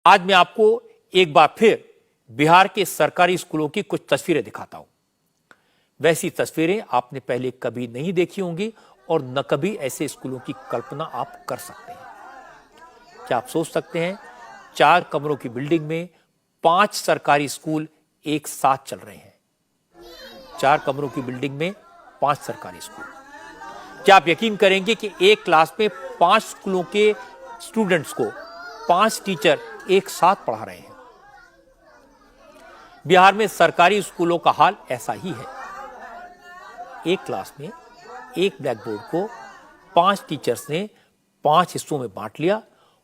आज मैं आपको एक बार फिर बिहार के सरकारी स्कूलों की कुछ तस्वीरें दिखाता हूं। वैसी तस्वीरें आपने पहले कभी नहीं देखी होंगी और न कभी ऐसे स्कूलों की कल्पना आप कर सकते हैं। क्या आप सोच सकते हैं 4 कमरों की बिल्डिंग में 5 सरकारी स्कूल एक साथ चल रहे हैं। 4 कमरों की बिल्डिंग में 5 सरकारी स्कूल। क्या आप यकीन करेंगे कि एक क्लास में 5 स्कूलों के स्टूडेंट्स को 5 टीचर एक साथ पढ़ा रहे हैं। बिहार में सरकारी स्कूलों का हाल ऐसा ही है। एक क्लास में एक ब्लैक बोर्ड को 5 टीचर्स ने 5 हिस्सों में बांट लिया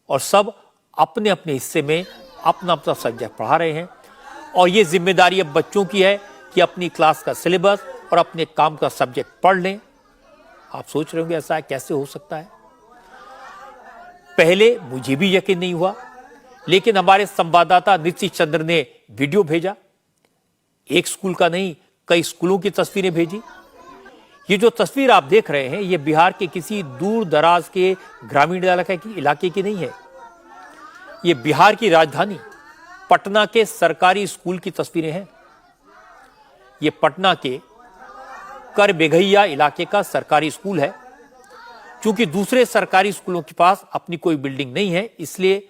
और सब अपने अपने हिस्से में अपना अपना सब्जेक्ट पढ़ा रहे हैं। और यह जिम्मेदारी अब बच्चों की है कि अपनी क्लास का सिलेबस और अपने काम का सब्जेक्ट पढ़ लें। आप सोच रहे होंगे ऐसा कैसे हो सकता है। पहले मुझे भी यकीन नहीं हुआ, लेकिन हमारे संवाददाता नीतीश चंद्र ने वीडियो भेजा। एक स्कूल का नहीं, कई स्कूलों की तस्वीरें भेजी। ये जो तस्वीर आप देख रहे हैं, ये बिहार के किसी दूर दराज के ग्रामीण इलाके की नहीं है। ये बिहार की राजधानी पटना के सरकारी स्कूल की तस्वीरें हैं। ये पटना के करबेघैया इलाके का सरकारी स्कूल है। क्योंकि दूसरे सरकारी स्कूलों के पास अपनी कोई बिल्डिंग नहीं है, इसलिए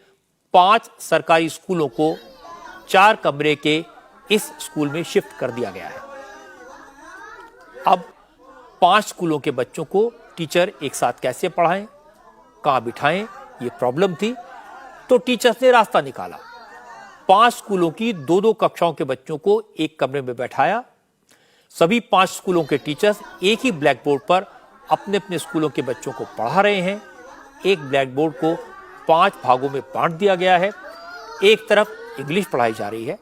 5 सरकारी स्कूलों को 4 कमरे के इस स्कूल में शिफ्ट कर दिया गया है। अब 5 स्कूलों के बच्चों को टीचर एक साथ कैसे पढ़ाएं, कहां बिठाएं, ये प्रॉब्लम थी। तो टीचर्स ने रास्ता निकाला। 5 स्कूलों की 2-2 कक्षाओं के बच्चों को एक कमरे में बैठाया। सभी 5 स्कूलों के टीचर्स एक ही ब्लैक बोर्ड पर अपने अपने स्कूलों के बच्चों को पढ़ा रहे हैं। एक ब्लैक बोर्ड को 5 भागों में बांट दिया गया है। एक तरफ इंग्लिश पढ़ाई जा रही है,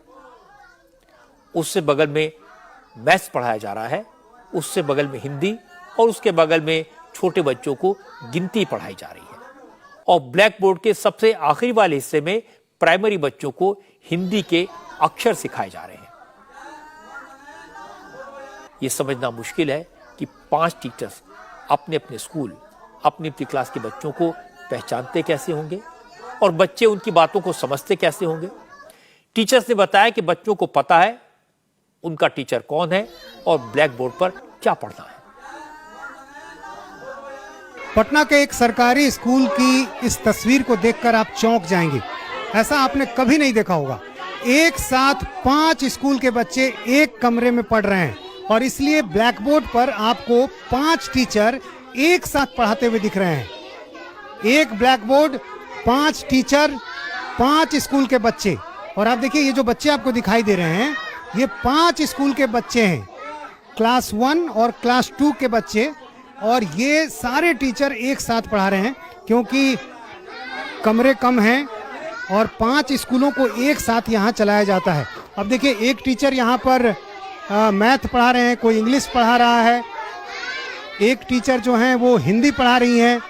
उससे बगल में मैथ्स पढ़ाया जा रहा है, उससे बगल में हिंदी और उसके बगल में छोटे बच्चों को गिनती पढ़ाई जा रही है। और ब्लैक बोर्ड के सबसे आखिरी वाले हिस्से में प्राइमरी बच्चों को हिंदी के अक्षर सिखाए जा रहे हैं। यह समझना मुश्किल है कि 5 टीचर्स अपने अपने स्कूल, अपनी अपनी क्लास के बच्चों को पहचानते कैसे होंगे और बच्चे उनकी बातों को समझते कैसे होंगे। टीचर्स ने बताया कि बच्चों को पता है उनका टीचर कौन है और ब्लैक बोर्ड पर क्या पढ़ना है। पटना के एक सरकारी स्कूल की इस तस्वीर को देखकर आप चौंक जाएंगे। ऐसा आपने कभी नहीं देखा होगा। एक साथ 5 स्कूल के बच्चे एक कमरे में पढ़ रहे हैं और इसलिए ब्लैक बोर्ड पर आपको 5 टीचर एक साथ पढ़ाते हुए दिख रहे हैं। एक ब्लैक बोर्ड, 5 टीचर, 5 स्कूल के बच्चे। और आप देखिए, ये जो बच्चे आपको दिखाई दे रहे हैं, ये 5 स्कूल के बच्चे हैं, क्लास 1 और क्लास 2 के बच्चे। और ये सारे टीचर एक साथ पढ़ा रहे हैं क्योंकि कमरे कम हैं और 5 स्कूलों को एक साथ यहाँ चलाया जाता है। अब देखिए, एक टीचर यहाँ पर मैथ पढ़ा रहे हैं, कोई इंग्लिश पढ़ा रहा है, एक टीचर जो हैं वो हिंदी पढ़ा रही हैं,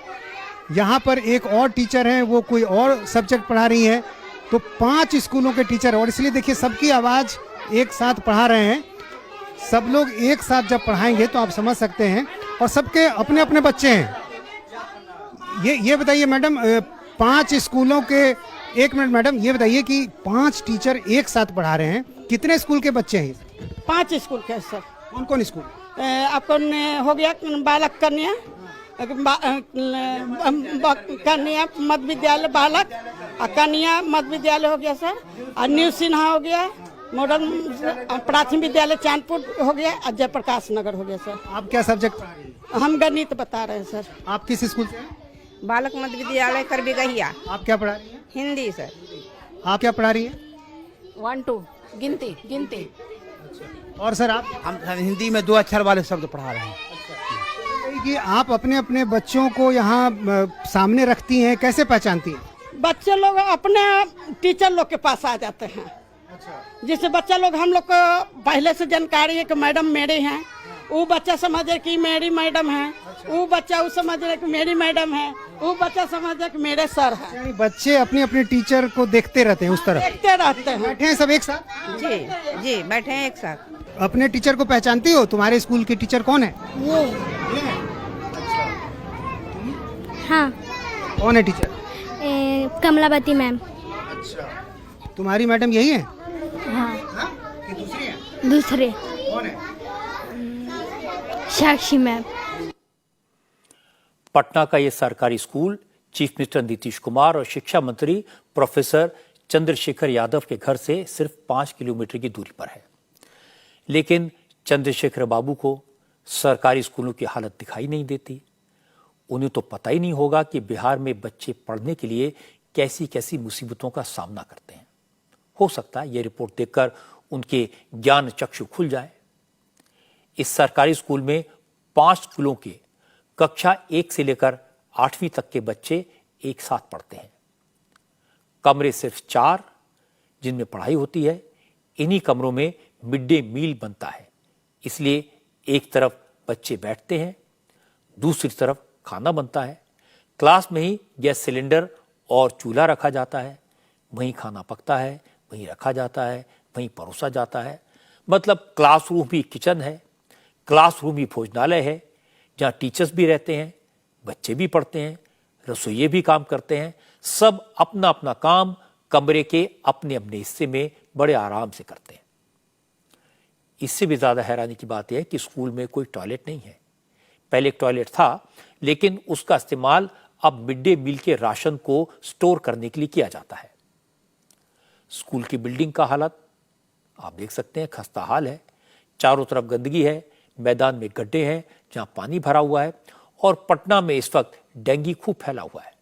यहाँ पर एक और टीचर हैं वो कोई और सब्जेक्ट पढ़ा रही हैं। तो 5 स्कूलों के टीचर, और इसलिए देखिए सबकी आवाज़ एक साथ पढ़ा रहे हैं। सब लोग एक साथ जब पढ़ाएंगे तो आप समझ सकते हैं। और सबके अपने अपने बच्चे हैं। ये बताइए मैडम, 5 स्कूलों के, एक मिनट मैडम, ये बताइए कि 5 टीचर एक साथ पढ़ा रहे हैं, कितने स्कूल के बच्चे हैं? 5 स्कूल के सर। कौन कौन स्कूल? आपको हो गया बालक कन्या, कन्या मध्य विद्यालय बालक, कन्या मध्य विद्यालय हो गया सर, और न्यू सिन्हा हो गया, मॉडर्न प्राथमिक विद्यालय चांदपुर हो गया, और जयप्रकाश नगर हो गया सर। आप क्या सब्जेक्ट पढ़ा रही हैं? हम गणित बता रहे हैं सर। आप किस स्कूल से हैं? बालक मध्य विद्यालय करबेघैया। आप क्या पढ़ा रही हैं? हिंदी सर। आप क्या पढ़ा रही हैं? 1 2 गिनती। और सर आप? हम हिंदी में 2 अक्षर वाले शब्द पढ़ा रहे हैं। कि आप अपने अपने बच्चों को यहाँ सामने रखती हैं, कैसे पहचानती हैं? बच्चे लोग अपने टीचर लोग के पास आ जाते हैं। जिससे बच्चा लोग, हम लोग को पहले से जानकारी है कि मैडम मेरे हैं, वो बच्चा समझ रहे कि मेरी मैडम है, वो बच्चा समझ रहे कि मेरी मैडम है, वो बच्चा समझ रहे कि मेरे सर है। यानी बच्चे अपने अपने टीचर को देखते रहते हैं, उस तरह देखते रहते हैं। बैठे हैं सब एक साथ? जी बैठे हैं एक साथ। अपने टीचर को पहचानती हो? तुम्हारे स्कूल की टीचर कौन है? ये हाँ। कौन है टीचर? कमलावती मैम। अच्छा, तुम्हारी मैडम यही है? हाँ, कि दूसरी है? दूसरे कौन है? साक्षी मैम। पटना का ये सरकारी school chief minister Nitish Kumar और शिक्षा मंत्री प्रोफेसर चंद्रशेखर यादव के घर से सिर्फ 5 किलोमीटर की दूरी पर है। लेकिन चंद्रशेखर बाबू को सरकारी स्कूलों की हालत दिखाई नहीं देती। उन्हें तो पता ही नहीं होगा कि बिहार में बच्चे पढ़ने के लिए कैसी कैसी मुसीबतों का सामना करते हैं। हो सकता है यह रिपोर्ट देखकर उनके ज्ञान चक्षु खुल जाए। इस सरकारी स्कूल में 5 स्कूलों के कक्षा 1 से लेकर 8वीं तक के बच्चे एक साथ पढ़ते हैं। कमरे सिर्फ 4 जिनमें पढ़ाई होती है। इन्हीं कमरों में मिड डे मील बनता है, इसलिए एक तरफ बच्चे बैठते हैं, दूसरी तरफ खाना बनता है। क्लास में ही गैस सिलेंडर और चूल्हा रखा जाता है, वहीं खाना पकता है, वहीं रखा जाता है, वहीं परोसा जाता है। मतलब क्लासरूम भी किचन है, क्लासरूम ही भोजनालय है, जहाँ टीचर्स भी रहते हैं, बच्चे भी पढ़ते हैं, रसोइये भी काम करते हैं। सब अपना अपना काम कमरे के अपने अपने हिस्से में बड़े आराम से करते हैं। इससे भी ज्यादा हैरानी की बात यह है कि स्कूल में कोई टॉयलेट नहीं है। पहले एक टॉयलेट था, लेकिन उसका इस्तेमाल अब मिड डे मील के राशन को स्टोर करने के लिए किया जाता है। स्कूल की बिल्डिंग का हालत आप देख सकते हैं, खस्ता हाल है। चारों तरफ गंदगी है, मैदान में गड्ढे हैं जहां पानी भरा हुआ है, और पटना में इस वक्त डेंगू खूब फैला हुआ है।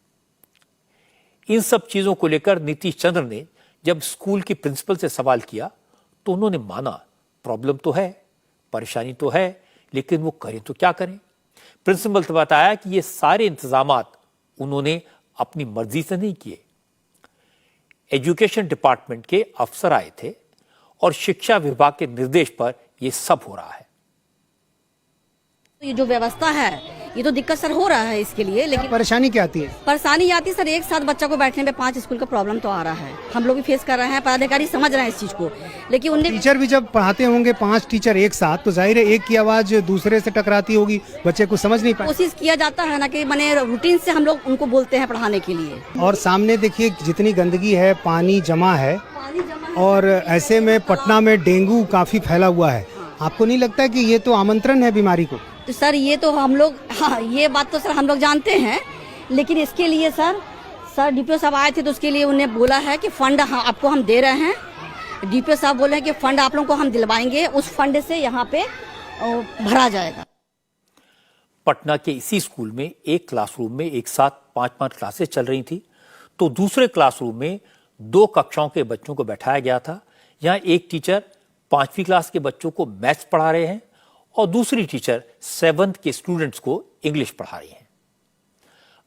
इन सब चीजों को लेकर नीतीश चंद्र ने जब स्कूल की प्रिंसिपल से सवाल किया तो उन्होंने माना प्रॉब्लम तो है, परेशानी तो है, लेकिन वो करें तो क्या करें। प्रिंसिपल ने बताया कि ये सारे इंतजामात उन्होंने अपनी मर्जी से नहीं किए। एजुकेशन डिपार्टमेंट के अफसर आए थे और शिक्षा विभाग के निर्देश पर यह सब हो रहा है। ये जो व्यवस्था है ये तो दिक्कत सर हो रहा है इसके लिए, लेकिन परेशानी क्या आती है? परेशानी आती है सर, एक साथ बच्चा को बैठने में 5 स्कूल का प्रॉब्लम तो आ रहा है। हम लोग भी फेस कर रहे हैं, पदाधिकारी समझ रहे हैं इस चीज को, लेकिन उन्हें टीचर भी जब पढ़ाते होंगे 5 टीचर एक साथ, तो जाहिर है एक की आवाज दूसरे से टकराती होगी, बच्चे को समझ नहीं पाए। कोशिश किया जाता है ना कि मैंने रूटीन से हम लोग उनको बोलते हैं पढ़ाने के लिए। और सामने देखिए जितनी गंदगी है, पानी जमा है, और ऐसे में पटना में डेंगू काफी फैला हुआ है। आपको नहीं लगता है कि ये तो आमंत्रण है बीमारी को? तो सर ये तो हम लोग, हाँ ये बात तो सर हम लोग जानते हैं, लेकिन इसके लिए सर डीपीओ साहब आए थे तो उसके लिए उन्हें बोला है कि फंड आपको हम दे रहे हैं। डीपीओ साहब बोले हैं कि फंड आप लोगों को हम दिलवाएंगे, उस फंड से यहाँ पे भरा जाएगा। पटना के इसी स्कूल में एक क्लासरूम में एक साथ 5-5 क्लासेस चल रही थी, तो दूसरे क्लासरूम में 2 कक्षाओं के बच्चों को बैठाया गया था। यहाँ एक टीचर 5वीं क्लास के बच्चों को मैथ्स पढ़ा रहे हैं और दूसरी टीचर 7th के स्टूडेंट्स को इंग्लिश पढ़ा रही हैं।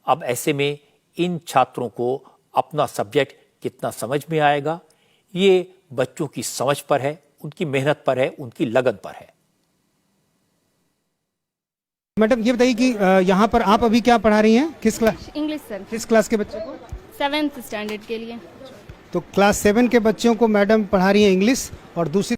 अब ऐसे में इन छात्रों को अपना सब्जेक्ट कितना समझ में आएगा, ये बच्चों की समझ पर है, उनकी मेहनत पर है, उनकी लगन पर है। मैडम ये बताइए कि यहाँ पर आप अभी क्या पढ़ा रही हैं? किस क्लास? इंग्लिश सर, किस क्लास के बच्चे को? 7th स्टैंडर्ड के लिए। तो क्लास 7 के बच्चों को मैडम पढ़ा रही हैं इंग्लिश, और दूसरी